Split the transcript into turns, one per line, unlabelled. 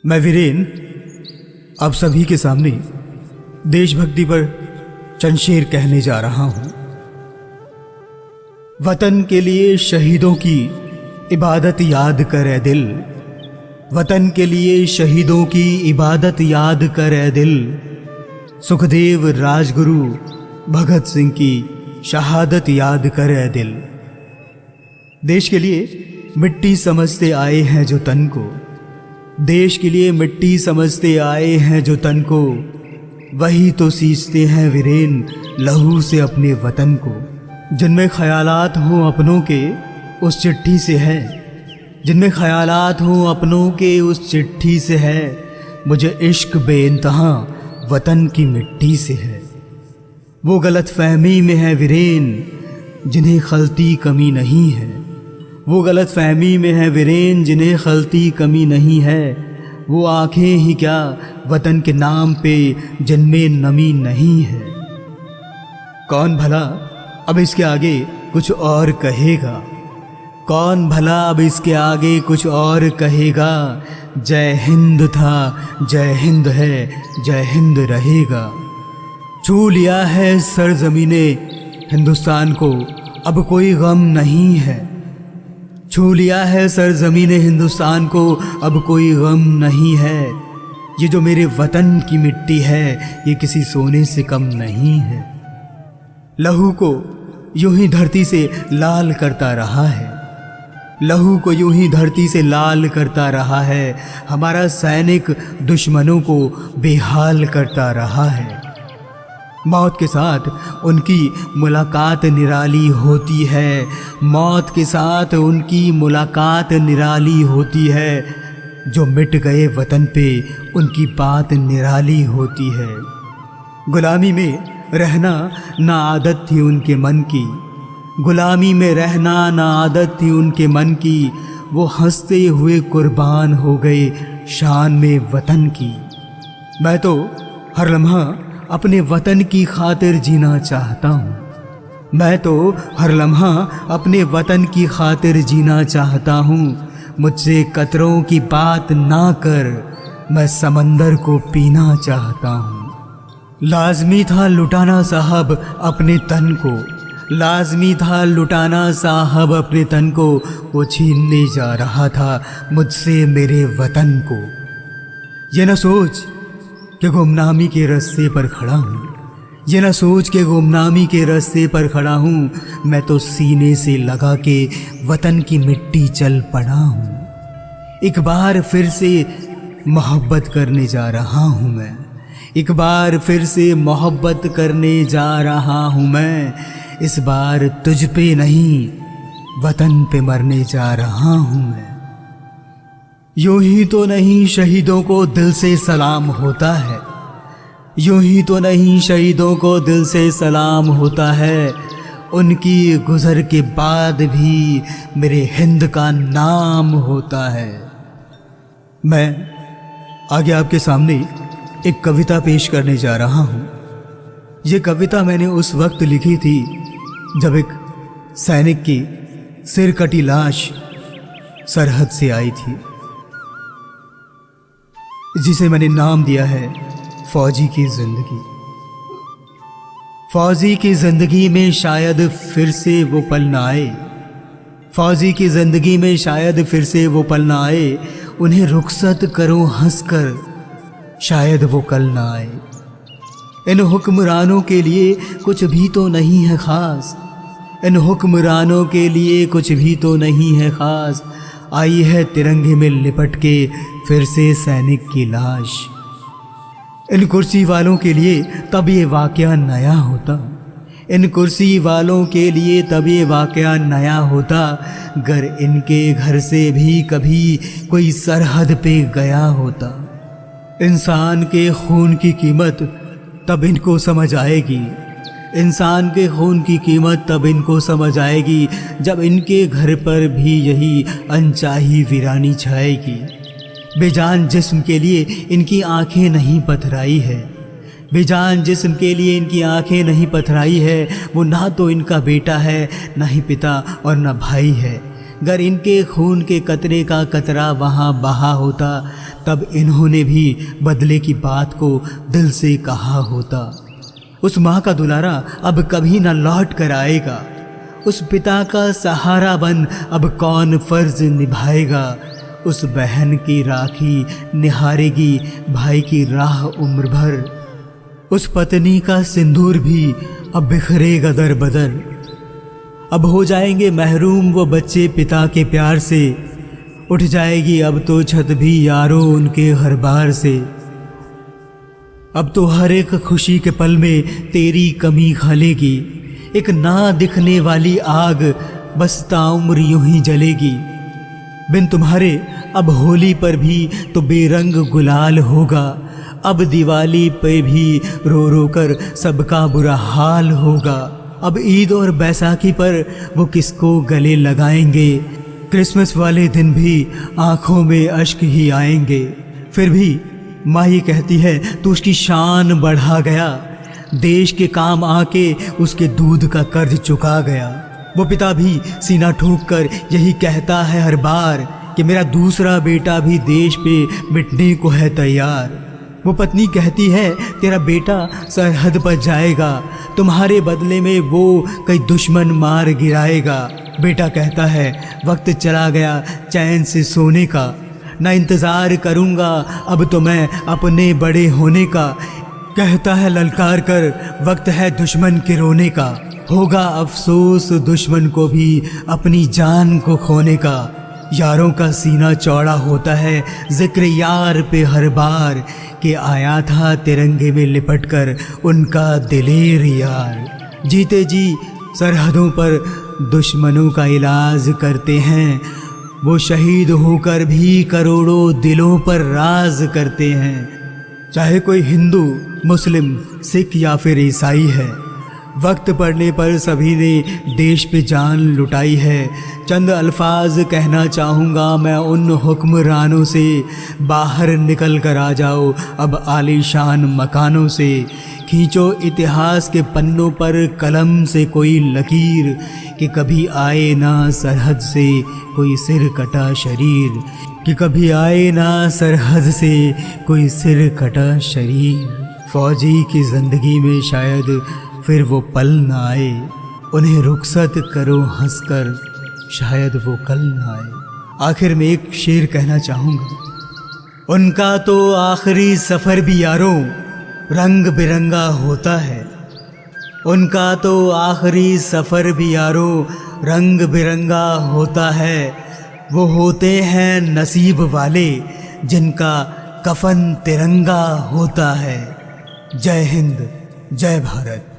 मैं वीरेन आप सभी के सामने देशभक्ति पर चंद शेर कहने जा रहा हूं। वतन के लिए शहीदों की इबादत याद करे दिल, वतन के लिए शहीदों की इबादत याद करे दिल। सुखदेव राजगुरु भगत सिंह की शहादत याद करे दिल। देश के लिए मिट्टी समझते आए हैं जो तन को, देश के लिए मिट्टी समझते आए हैं जो तन को, वही तो सींचते हैं वीरेन लहू से अपने वतन को। जिनमें ख्यालात हों अपनों के उस चिट्ठी से है, जिनमें ख्यालात हों अपनों के उस चिट्ठी से है। मुझे इश्क बेइंतहा वतन की मिट्टी से है। वो गलत फहमी में है वीरेन जिन्हें खलती कमी नहीं है, वो गलत फहमी में है वीरेन जिन्हें खलती कमी नहीं है। वो आंखें ही क्या वतन के नाम पे जिनमें नमी नहीं है। कौन भला अब इसके आगे कुछ और कहेगा, कौन भला अब इसके आगे कुछ और कहेगा। जय हिंद था जय हिंद है जय हिंद रहेगा। छू लिया है सरजमीने हिंदुस्तान को अब कोई गम नहीं है, छू लिया है सरजमीने हिंदुस्तान को अब कोई गम नहीं है। ये जो मेरे वतन की मिट्टी है ये किसी सोने से कम नहीं है। लहू को यूं ही धरती से लाल करता रहा है, लहू को यूं ही धरती से लाल करता रहा है। हमारा सैनिक दुश्मनों को बेहाल करता रहा है। मौत के साथ उनकी मुलाकात निराली होती है, मौत के साथ उनकी मुलाकात निराली होती है। जो मिट गए वतन पे उनकी बात निराली होती है। गुलामी में रहना ना आदत थी उनके मन की, गुलामी में रहना ना आदत थी उनके मन की। वो हंसते हुए कुर्बान हो गए शान में वतन की। मैं तो हर लम्हा अपने वतन की खातिर जीना चाहता हूँ, मैं तो हर लम्हा अपने वतन की खातिर जीना चाहता हूँ। मुझसे कतरों की बात ना कर, मैं समंदर को पीना चाहता हूँ। लाजमी था लुटाना साहब अपने तन को, लाजमी था लुटाना साहब अपने तन को। वो छीनने जा रहा था मुझसे मेरे वतन को। ये न सोच कि गुमनामी के रास्ते पर खड़ा हूँ, ये न सोच के गुमनामी के रास्ते पर खड़ा हूँ। मैं तो सीने से लगा के वतन की मिट्टी चल पड़ा हूँ। एक बार फिर से मोहब्बत करने जा रहा हूँ मैं, एक बार फिर से मोहब्बत करने जा रहा हूँ मैं। इस बार तुझ पे नहीं वतन पे मरने जा रहा हूँ मैं। यूं ही तो नहीं शहीदों को दिल से सलाम होता है, यूं ही तो नहीं शहीदों को दिल से सलाम होता है। उनकी गुजर के बाद भी मेरे हिंद का नाम होता है। मैं आगे आपके सामने एक कविता पेश करने जा रहा हूँ। ये कविता मैंने उस वक्त लिखी थी जब एक सैनिक की सिर कटी लाश सरहद से आई थी, जिसे मैंने नाम दिया है फौजी की जिंदगी। फौजी की जिंदगी में शायद फिर से वो पल ना आए, फौजी की जिंदगी में शायद फिर से वो पल ना आए। उन्हें रुखसत करो हंसकर शायद वो कल ना आए। इन हुक्मरानों के लिए कुछ भी तो नहीं है खास, इन हुक्मरानों के लिए कुछ भी तो नहीं है खास। आई है तिरंगे में लिपट के फिर से सैनिक की लाश। इन कुर्सी वालों के लिए तब ये वाकया नया होता, इन कुर्सी वालों के लिए तब ये वाकया नया होता। गर इनके घर से भी कभी कोई सरहद पे गया होता। इंसान के खून की कीमत तब इनको समझ आएगी, इंसान के खून की कीमत तब इनको समझ आएगी जब इनके घर पर भी यही अनचाही वीरानी छाएगी। बेजान जिस्म के लिए इनकी आंखें नहीं पथराई है, बेजान जिस्म के लिए इनकी आंखें नहीं पथराई है। वो ना तो इनका बेटा है, ना ही पिता और ना भाई है। अगर इनके खून के कतरे का कतरा वहाँ बहा होता तब इन्होंने भी बदले की बात को दिल से कहा होता। उस माँ का दुलारा अब कभी न लौट कर आएगा, उस पिता का सहारा बन अब कौन फर्ज निभाएगा। उस बहन की राखी निहारेगी भाई की राह उम्र भर, उस पत्नी का सिंदूर भी अब बिखरेगा दर बदर। अब हो जाएंगे महरूम वो बच्चे पिता के प्यार से, उठ जाएगी अब तो छत भी यारों उनके हर बार से। अब तो हर एक खुशी के पल में तेरी कमी खलेगी, एक ना दिखने वाली आग बस ताउम्र यूं ही जलेगी। बिन तुम्हारे अब होली पर भी तो बेरंग गुलाल होगा, अब दिवाली पे भी रो रो कर सबका बुरा हाल होगा। अब ईद और बैसाखी पर वो किसको गले लगाएंगे, क्रिसमस वाले दिन भी आंखों में अश्क ही आएंगे। फिर भी माँ ये कहती है तू उसकी शान बढ़ा गया, देश के काम आके उसके दूध का कर्ज चुका गया। वो पिता भी सीना ठोक कर यही कहता है हर बार कि मेरा दूसरा बेटा भी देश पे मिटने को है तैयार। वो पत्नी कहती है तेरा बेटा सरहद पर जाएगा, तुम्हारे बदले में वो कई दुश्मन मार गिराएगा। बेटा कहता है वक्त चला गया चैन से सोने का, ना इंतज़ार करूँगा अब तो मैं अपने बड़े होने का। कहता है ललकार कर वक्त है दुश्मन के रोने का, होगा अफसोस दुश्मन को भी अपनी जान को खोने का। यारों का सीना चौड़ा होता है जिक्र यार पे हर बार, कि आया था तिरंगे में लिपट कर उनका दिलेर यार। जीते जी सरहदों पर दुश्मनों का इलाज करते हैं, वो शहीद होकर भी करोड़ों दिलों पर राज करते हैं। चाहे कोई हिंदू, मुस्लिम, सिख या फिर ईसाई है, वक्त पड़ने पर सभी ने देश पे जान लुटाई है। चंद अल्फाज कहना चाहूँगा मैं उन हुक्मरानों से, बाहर निकल कर आ जाओ अब आलीशान मकानों से। खींचो इतिहास के पन्नों पर कलम से कोई लकीर, कि कभी आए ना सरहद से कोई सिर कटा शरीर, कि कभी आए ना सरहद से कोई सिर कटा शरीर। फौजी की ज़िंदगी में शायद फिर वो पल ना आए, उन्हें रुखसत करो हंसकर, शायद वो कल ना आए। आखिर में एक शेर कहना चाहूँगा, उनका तो आखिरी सफ़र भी यारों रंग बिरंगा होता है, उनका तो आखिरी सफ़र भी यारों रंग बिरंगा होता है। वो होते हैं नसीब वाले जिनका कफन तिरंगा होता है। जय हिंद, जय भारत।